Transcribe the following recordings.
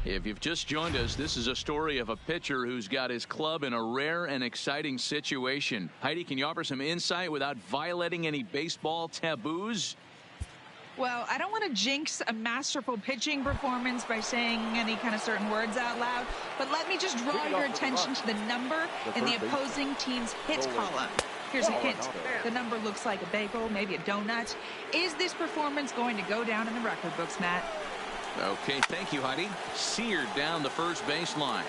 If you've just joined us, this is a story of a pitcher who's got his club in a rare and exciting situation. Heidi, can you offer some insight without violating any baseball taboos? Well, I don't want to jinx a masterful pitching performance by saying any kind of certain words out loud, but let me just draw your attention to the number in the opposing team's hit column. Here's a hint. The number looks like a bagel, maybe a donut. Is this performance going to go down in the record books, Matt? Okay, thank you, Heidi. Seared down the first baseline.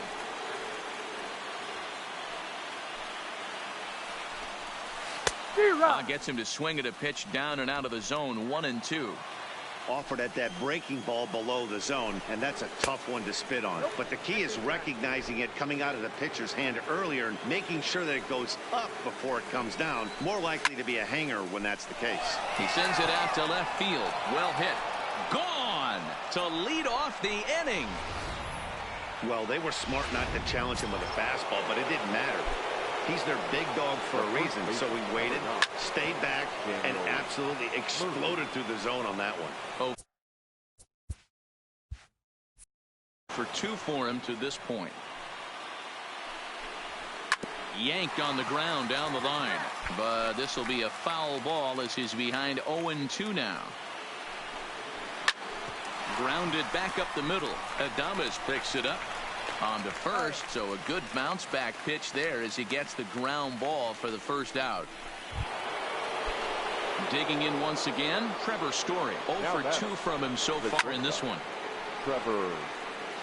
Gets him to swing at a pitch down and out of the zone, 1-2. Offered at that breaking ball below the zone, and that's a tough one to spit on. But the key is recognizing it coming out of the pitcher's hand earlier and making sure that it goes up before it comes down. More likely to be a hanger when that's the case. He sends it out to left field. Well hit. Gone to lead off the inning. Well, they were smart not to challenge him with a fastball, but it didn't matter. He's their big dog for a reason, so he waited, stayed back, and absolutely exploded through the zone on that one. Oh, for 2 for him to this point. Yanked on the ground down the line, but this will be a foul ball as he's behind 0-2 now. Grounded back up the middle. Adames picks it up. On to first, so a good bounce back pitch there as he gets the ground ball for the first out. Digging in once again, Trevor Story. 0 for 2 from him so far in this one. Trevor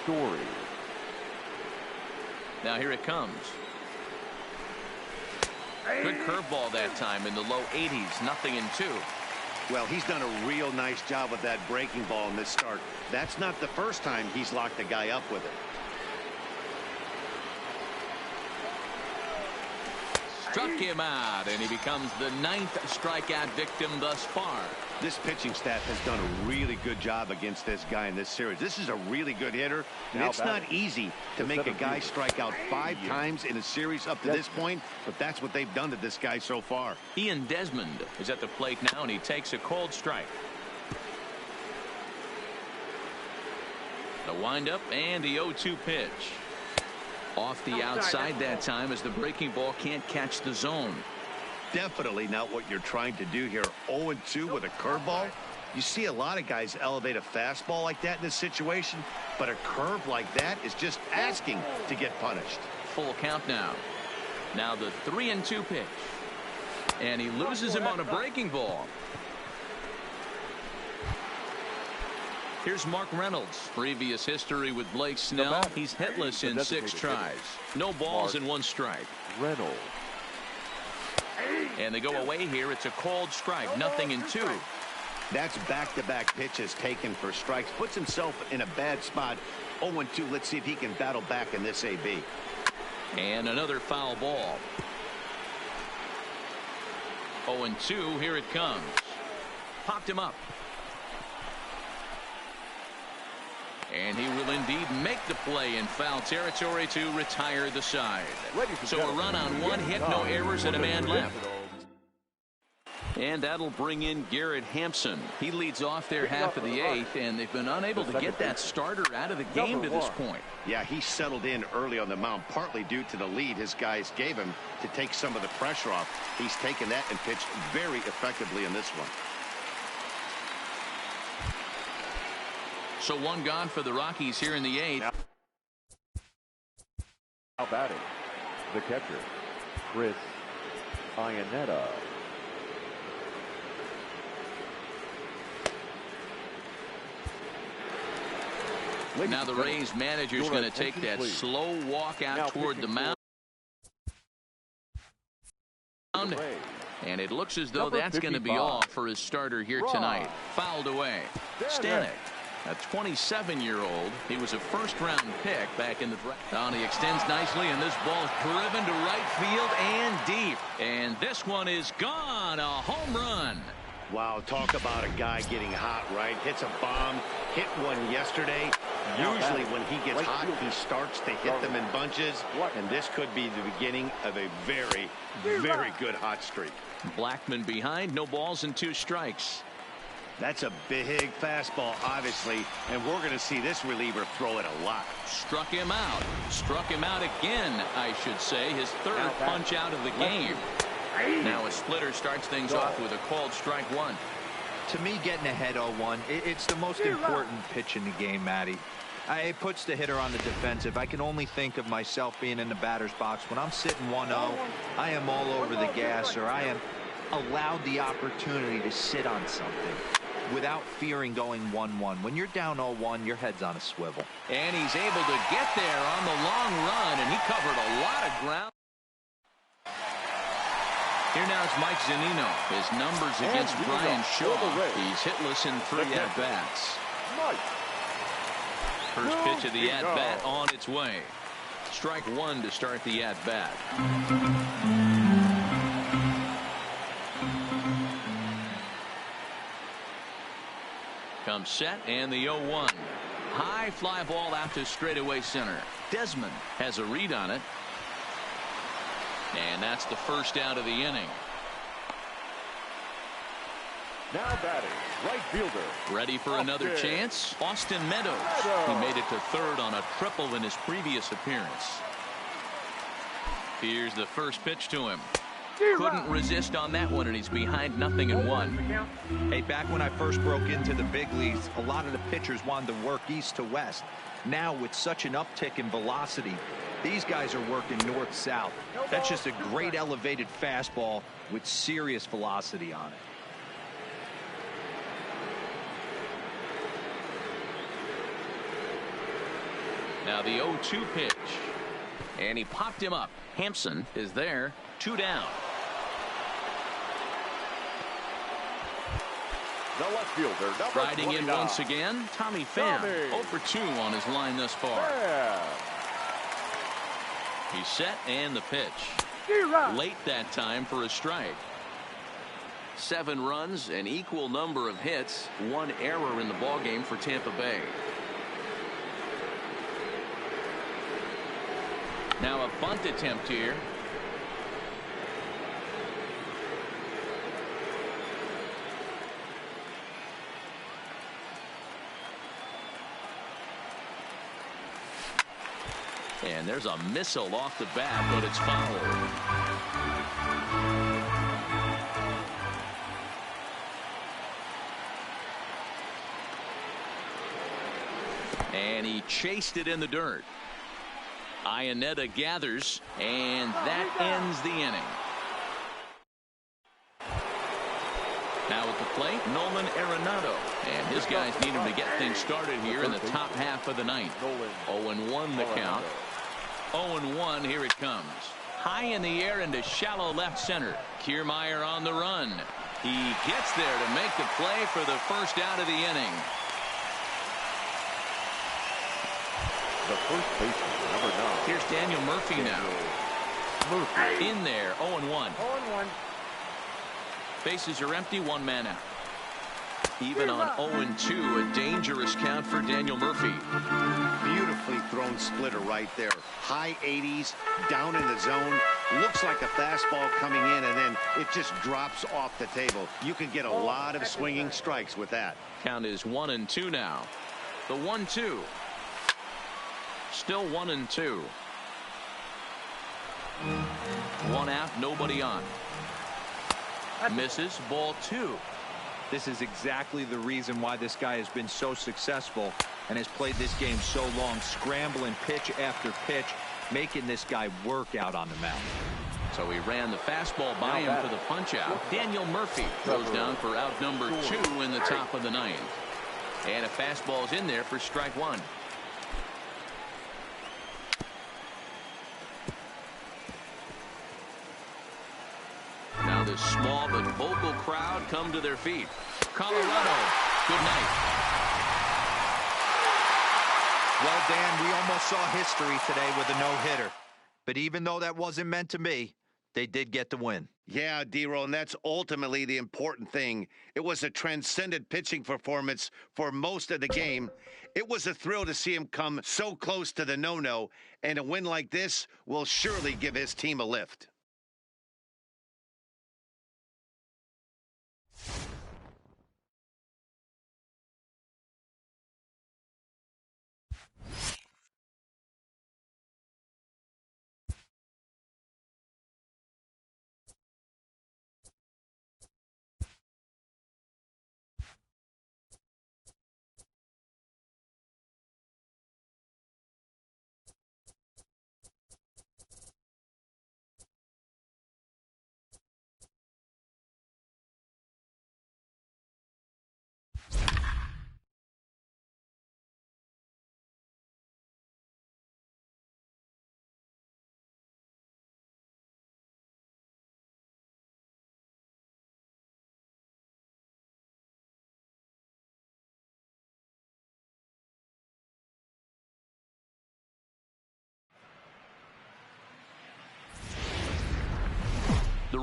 Story. Now here it comes. Good curveball that time in the low 80s, 0-2. Well, he's done a real nice job with that breaking ball in this start. That's not the first time he's locked a guy up with it. Struck him out, and he becomes the 9th strikeout victim thus far. This pitching staff has done a really good job against this guy in this series. This is a really good hitter, and it's not easy to make a guy strike out 5 times in a series up to this point, but that's what they've done to this guy so far. Ian Desmond is at the plate now, and he takes a cold strike. The windup and the 0-2 pitch. Off the outside that time as the breaking ball can't catch the zone. Definitely not what you're trying to do here. 0-2 with a curveball. You see a lot of guys elevate a fastball like that in this situation, but a curve like that is just asking to get punished. Full count now. Now the 3-2 pitch. And he loses him on a breaking ball. Here's Mark Reynolds. Previous history with Blake Snell. He's hitless in 6 tries. No balls and 1 strike. Reynolds. And they go away here. It's a cold strike. 0-2. That's back-to-back pitches taken for strikes. Puts himself in a bad spot. 0-2. Let's see if he can battle back in this AB. And another foul ball. 0-2. Here it comes. Popped him up. And he will indeed make the play in foul territory to retire the side. So a run on 1 hit, no errors, and a man left. And that'll bring in Garrett Hampson. He leads off their half of the 8th, and they've been unable to get that starter out of the game to this point. Yeah, he settled in early on the mound, partly due to the lead his guys gave him to take some of the pressure off. He's taken that and pitched very effectively in this one. So 1 gone for the Rockies here in the 8th. Now batting, the catcher, Chris Iannetta. Now the Rays manager's going to take that slow walk out toward the mound. And it looks as though that's going to be all for his starter here tonight. Fouled away. Stanek, a 27-year-old. He was a first-round pick back in the draft. And he extends nicely, and this ball is driven to right field and deep. And this one is gone. A home run. Wow, talk about a guy getting hot, right? Hits a bomb, hit one yesterday. Usually when he gets hot, he starts to hit them in bunches, and this could be the beginning of a very, very good hot streak. Blackman behind, no balls and 2 strikes. That's a big fastball, obviously, and we're going to see this reliever throw it a lot. Struck him out. Struck him out again, I should say. His third punch out of the game. Now a splitter starts things off with a called strike one. To me, getting ahead 0-1, it's the most important pitch in the game, Matty. It puts the hitter on the defensive. I can only think of myself being in the batter's box. When I'm sitting 1-0, I am all over the gas, or I am allowed the opportunity to sit on something without fearing going 1-1. When you're down 0-1, your head's on a swivel. And he's able to get there on the long run, and he covered a lot of ground. Here now is Mike Zunino. His numbers against Brian Shaw. He's hitless in 3 at-bats. First pitch of the at-bat on its way. Strike one to start the at-bat. Comes set and the 0-1. High fly ball out to straightaway center. Desmond has a read on it. And that's the first out of the inning. Now batting, right fielder. Ready for another chance? Austin Meadows. He made it to third on a triple in his previous appearance. Here's the first pitch to him. Couldn't resist on that one, and he's behind 0-1. Hey, back when I first broke into the big leagues, a lot of the pitchers wanted to work east to west. Now, with such an uptick in velocity, these guys are working north-south. That's just a great elevated fastball with serious velocity on it. Now the 0-2 pitch. And he popped him up. Hampson is there. 2 down. The left fielder, number Riding 29. in once again, Tommy Pham. 0 for 2 on his line thus far. He's set and the pitch. Late that time for a strike. 7 runs, an equal number of hits, 1 error in the ballgame for Tampa Bay. Now a bunt attempt here. And there's a missile off the bat, but it's fouled. And he chased it in the dirt. Iannetta gathers, and that ends the inning. Now at the plate, Nolan Arenado. And his guys need him to get things started here in the top half of the ninth. 0-1 the count. 0-1, here it comes. High in the air into shallow left center. Kiermaier on the run. He gets there to make the play for the first out of the inning. The first baseman, number 9. Here's Daniel Murphy now. Murphy. In there, 0-1. Bases are empty, 1 man out. Even on 0-2, a dangerous count for Daniel Murphy. Beautifully thrown splitter right there. High 80s, down in the zone. Looks like a fastball coming in, and then it just drops off the table. You can get a lot of swinging strikes with that. Count is 1-2 now. The 1-2. Still 1-2. 1 out, nobody on. Misses, ball 2. This is exactly the reason why this guy has been so successful and has played this game so long, scrambling pitch after pitch, making this guy work out on the mound. So he ran the fastball by him for the punch out. Daniel Murphy goes down for out number 2 in the top of the ninth. And a fastball's in there for strike 1. Now this small but vocal crowd come to their feet. Colorado, good night. Well, Dan, we almost saw history today with a no-hitter. But even though that wasn't meant to be, they did get the win. Yeah, D-Roll, and that's ultimately the important thing. It was a transcendent pitching performance for most of the game. It was a thrill to see him come so close to the no-no, and a win like this will surely give his team a lift.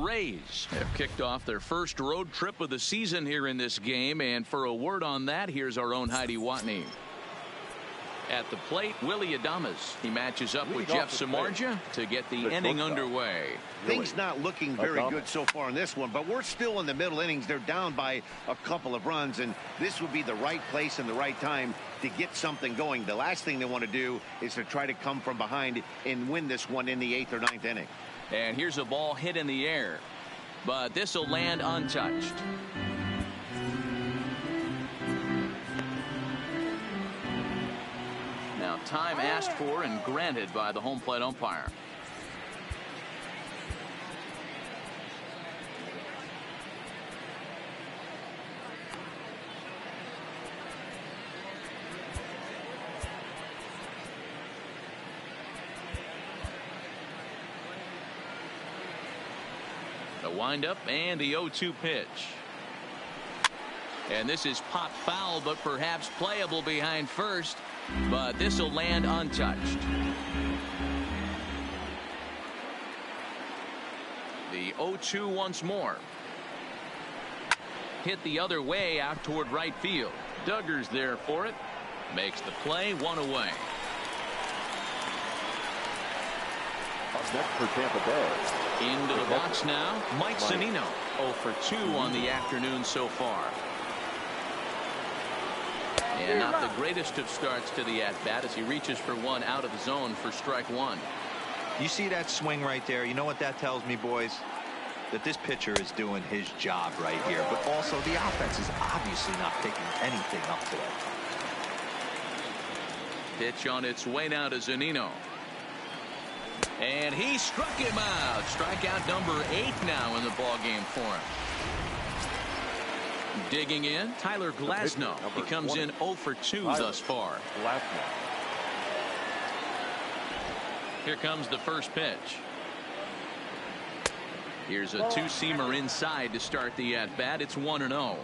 Rays have kicked off their first road trip of the season here in this game, and for a word on that, here's our own Heidi Watney. At the plate, Willy Adames. He matches up with Jeff Samardzija to get the inning underway. Things not looking very good so far in this one, but we're still in the middle innings. They're down by a couple of runs, and this would be the right place and the right time to get something going. The last thing they want to do is to try to come from behind and win this one in the 8th or 9th inning. And here's a ball hit in the air, but this will land untouched. Now time asked for and granted by the home plate umpire. The windup and the 0-2 pitch. And this is popped foul, but perhaps playable behind first. But this will land untouched. The 0-2 once more. Hit the other way out toward right field. Duggar's there for it. Makes the play, one away. Up next for Tampa Bay. Into the box now, Mike Zunino. 0 for 2 on the afternoon so far. And not the greatest of starts to the at-bat as he reaches for one out of the zone for strike one. You see that swing right there? You know what that tells me, boys? That this pitcher is doing his job right here. But also the offense is obviously not picking anything up today. Pitch on its way now to Zunino. And he struck him out. Strikeout number 8 now in the ballgame for him. Digging in, Tyler Glasnow. He comes in 0 for 2 thus far. Here comes the first pitch. Here's a two-seamer inside to start the at-bat. It's 1-0.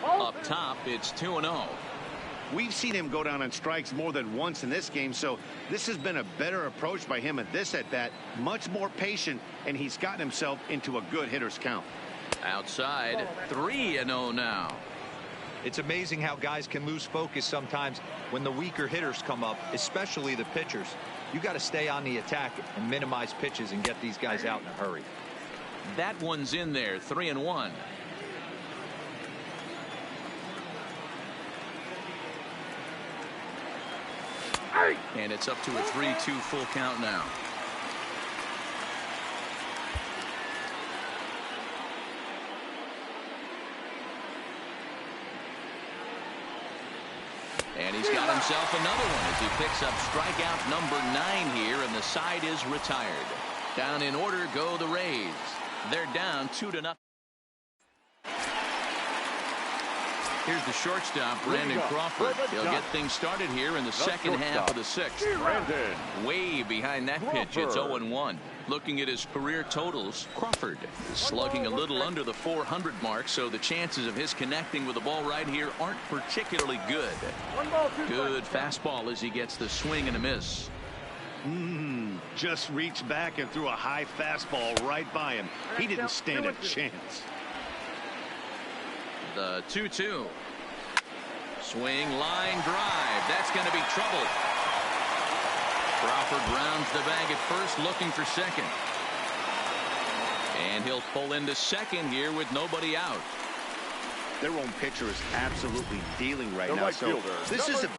Up top, it's 2-0. We've seen him go down on strikes more than once in this game, so this has been a better approach by him at this at-bat. Much more patient, and he's gotten himself into a good hitter's count. Outside, 3-0 now. It's amazing how guys can lose focus sometimes when the weaker hitters come up, especially the pitchers. You got to stay on the attack and minimize pitches and get these guys out in a hurry. That one's in there, 3-1. And it's up to a 3-2 full count now. And he's got himself another one as he picks up strikeout number 9 here, and the side is retired. Down in order go the Rays. They're down 2-0. Here's the shortstop, Brandon Crawford. He'll get things started here in the second half of the 6th. Way behind that pitch. It's 0-1. Looking at his career totals, Crawford is slugging a little under the 400 mark, so the chances of his connecting with the ball right here aren't particularly good. Good fastball as he gets the swing and a miss. Just reached back and threw a high fastball right by him. He didn't stand a chance. The 2-2. Swing, line drive. That's going to be trouble. Crawford rounds the bag at first, looking for second. And he'll pull into second here with nobody out. Their own pitcher is absolutely dealing right now. So this is a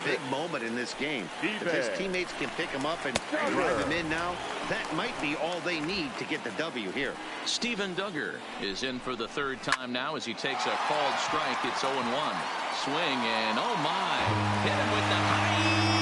big moment in this game. If his teammates can pick him up and drive him in now, that might be all they need to get the W here. Steven Duggar is in for the third time now as he takes a called strike. It's 0-1. Swing and oh my. Hit him with the high.